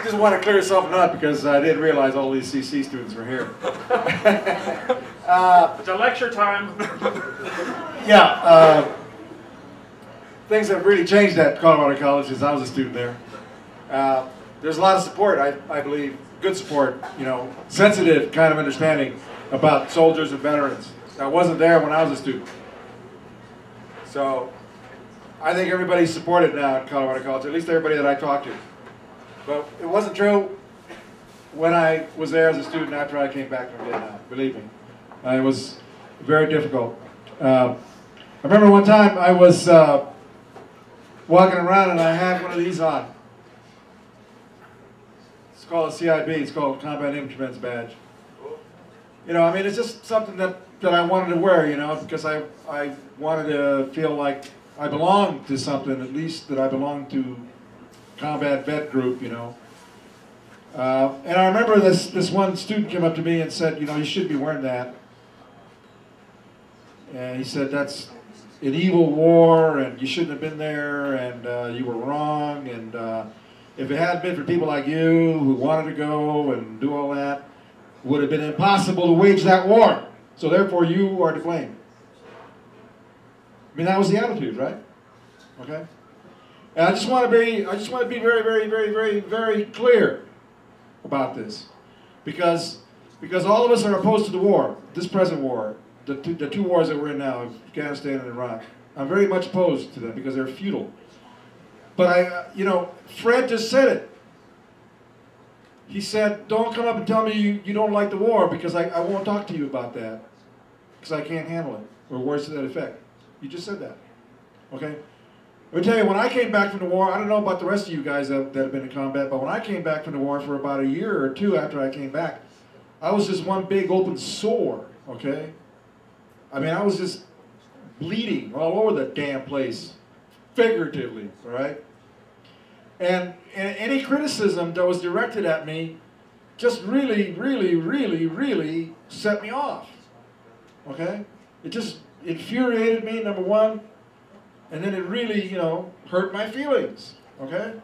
just want to clear something up because I didn't realize all these CC students were here. It's a lecture time. Yeah, things have really changed at Colorado College since I was a student there. There's a lot of support, I believe, good support, you know, sensitive kind of understanding about soldiers and veterans. That wasn't there when I was a student. So I think everybody's supported now at Colorado College, at least everybody that I talked to. But it wasn't true when I was there as a student after I came back from Vietnam, believe me. It was very difficult. I remember one time I was walking around and I had one of these on. It's called a CIB, it's called Combat Infantryman's Badge. You know, I mean, it's just something that I wanted to wear, you know, because I wanted to feel like I belonged to something, at least that I belonged to combat vet group, you know. And I remember this one student came up to me and said, you know, you should be wearing that. And he said, that's an evil war, and you shouldn't have been there, and you were wrong, and if it hadn't been for people like you who wanted to go and do all that, it would have been impossible to wage that war. So therefore, you are to blame. I mean, that was the attitude, right? Okay. And I just want to be very, very, very, very, very clear about this, because all of us are opposed to the war, this present war, the two wars that we're in now, Afghanistan and Iraq. I'm very much opposed to them because they're futile. But you know, Fred just said it. He said, "Don't come up and tell me you don't like the war, because I won't talk to you about that, because I can't handle it, or words to that effect." You just said that, okay? Let me tell you, when I came back from the war, I don't know about the rest of you guys that have been in combat, but when I came back from the war for about a year or two after I came back, I was just one big open sore, okay? I mean, I was just bleeding all over the damn place, figuratively, all right? And any criticism that was directed at me just really, really, really, really set me off, okay? It just infuriated me, number one. And then it really, you know, hurt my feelings, okay?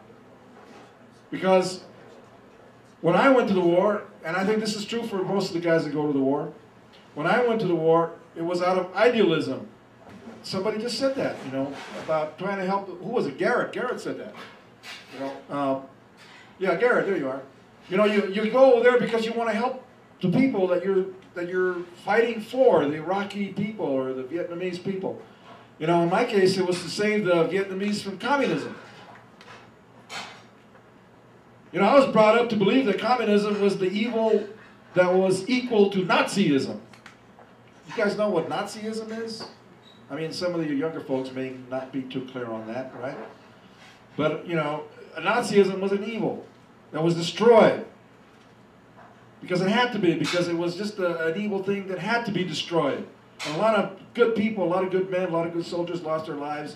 Because when I went to the war, and I think this is true for most of the guys that go to the war, when I went to the war, it was out of idealism. Somebody just said that, you know, about trying to help. Who was it? Garrett. Garrett said that. You know, yeah, Garrett. There you are. You know, you go there because you want to help the people that you're fighting for, the Iraqi people or the Vietnamese people. You know, in my case, it was to save the Vietnamese from communism. You know, I was brought up to believe that communism was the evil that was equal to Nazism. You guys know what Nazism is? I mean, some of you younger folks may not be too clear on that, right? But, you know, Nazism was an evil that was destroyed. Because it had to be, because it was just an evil thing that had to be destroyed. And a lot of good people, a lot of good men, a lot of good soldiers lost their lives.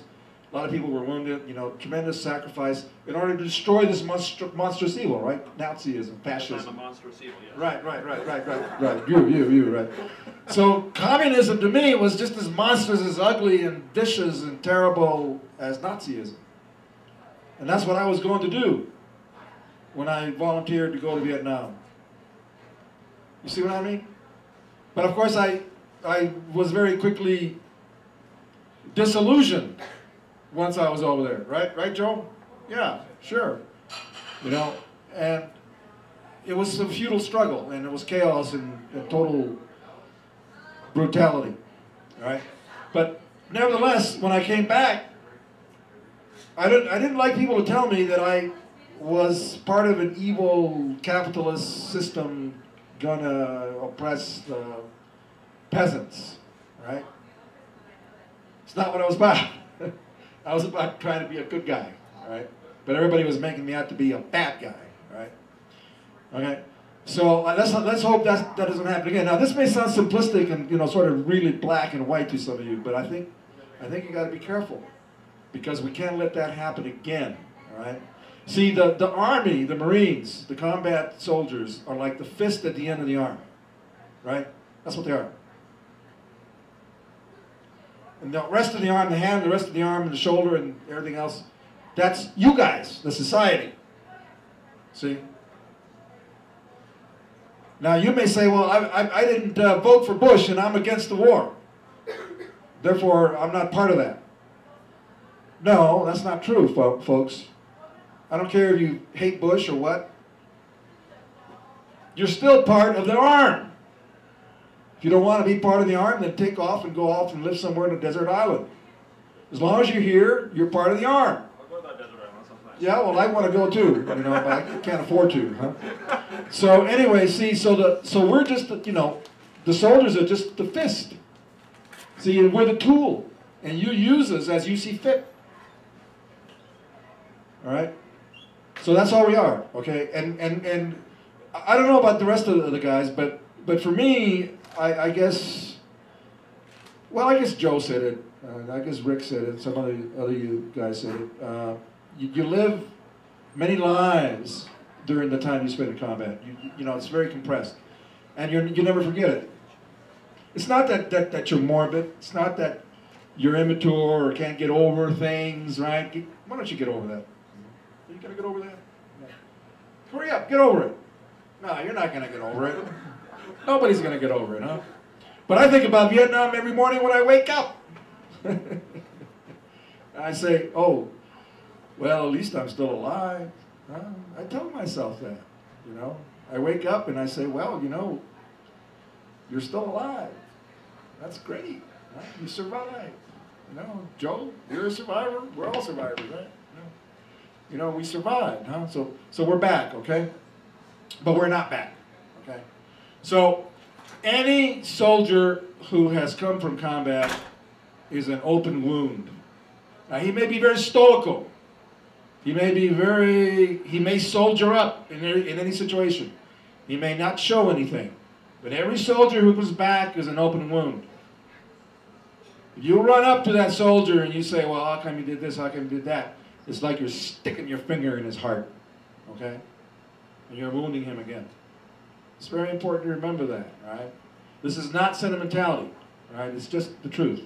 A lot of people were wounded, you know, tremendous sacrifice in order to destroy this monstrous evil, right? Nazism, fascism. I'm a monstrous evil, yes. Right. You, right. So communism, to me, was just as monstrous, as ugly and vicious and terrible as Nazism. And that's what I was going to do when I volunteered to go to Vietnam. You see what I mean? But of course, I was very quickly disillusioned once I was over there, right? Right, Joe? Yeah, sure. You know, and it was a futile struggle, and it was chaos and total brutality, right? But nevertheless, when I came back, I didn't like people to tell me that I was part of an evil capitalist system gonna oppress the peasants, right? It's not what I was about. I was about trying to be a good guy, right? But everybody was making me out to be a bad guy, right? Okay, so let's hope that doesn't happen again. Now this may sound simplistic and, you know, sort of really black and white to some of you, but I think you got to be careful, because we can't let that happen again, all right? See, the Army, the Marines, the combat soldiers are like the fist at the end of the arm, right? That's what they are. And the rest of the arm, the hand, the rest of the arm, and the shoulder, and everything else, that's you guys, the society. See? Now you may say, well, I didn't vote for Bush and I'm against the war. Therefore, I'm not part of that. No, that's not true, folks. I don't care if you hate Bush or what. You're still part of the arm. If you don't want to be part of the arm, then take off and go off and live somewhere in a desert island. As long as you're here, you're part of the arm. I'll go to that desert island. Sounds nice. Yeah, well, I want to go too, you know, but I can't afford to, huh? So anyway, see, so we're just, you know, the soldiers are just the fist. See, we're the tool, and you use us as you see fit. All right? So that's all we are, okay? And I don't know about the rest of the guys, but for me, I guess, well, I guess Joe said it. I guess Rick said it. Some other you guys said it. You live many lives during the time you spend in combat. You know, it's very compressed, and you never forget it. It's not that you're morbid. It's not that you're immature or can't get over things, right? Why don't you get over that? Are you gonna get over that? No. Hurry up, get over it. No, you're not gonna get over it. Nobody's gonna get over it, huh? But I think about Vietnam every morning when I wake up. I say, oh, well, at least I'm still alive. I tell myself that, you know. I wake up and I say, well, you know, you're still alive. That's great. Right? You survived. You know, Joe, you're a survivor. We're all survivors, right? You know, we survived, huh? So we're back, okay? But we're not back, okay? So any soldier who has come from combat is an open wound. Now, he may be very stoical. He may soldier up in any situation. He may not show anything. But every soldier who comes back is an open wound. If you run up to that soldier and you say, well, how come you did this, how come you did that? It's like you're sticking your finger in his heart, okay? And you're wounding him again. It's very important to remember that, all right? This is not sentimentality, all right? It's just the truth.